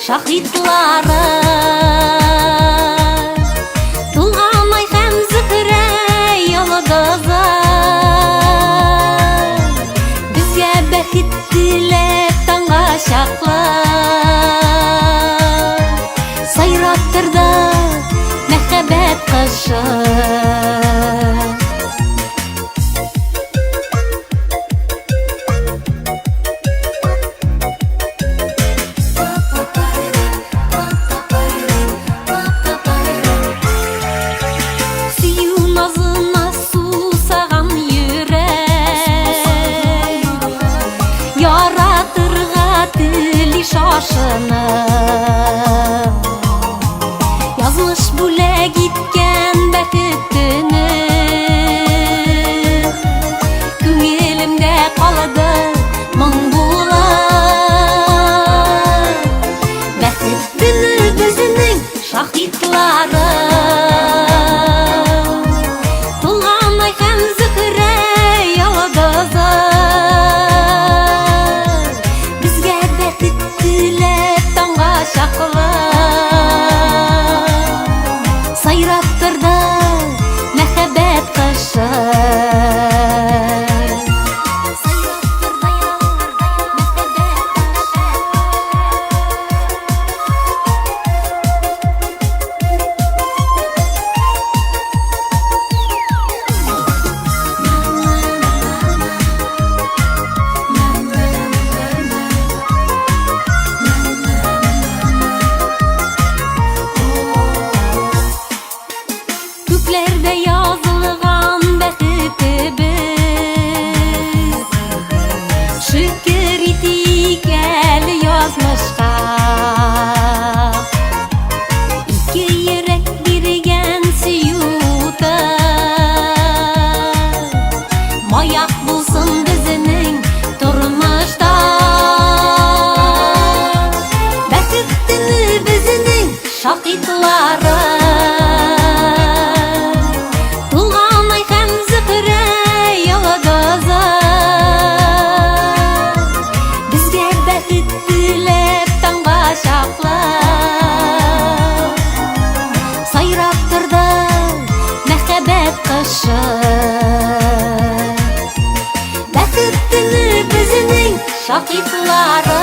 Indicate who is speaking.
Speaker 1: шаһитлары Тулғанай һәм Зөһрә йолдызы Безгә бәхет теләп таңга чаклы Сайрап торды мәхәббәт кошы Язмыш бүләк иткән бәхетне Күңелемдә калды моң булып Бәхетне безнең шаһитлары Тулғанай һәм Зөһрә йолдызы Безгә бәхет теләп таңга чаклы Сайрап торды мәхәббәт кошы Күкләрдә язылган бәхетебез Шөкер итик әле язмышка Ике йөрәк биргән сөюте Маяк булсын безнең тормышта Бәхетне безнең шаһитлары Сайрап торды мәхәббәт кошы Бәхетне безнең шаһитлары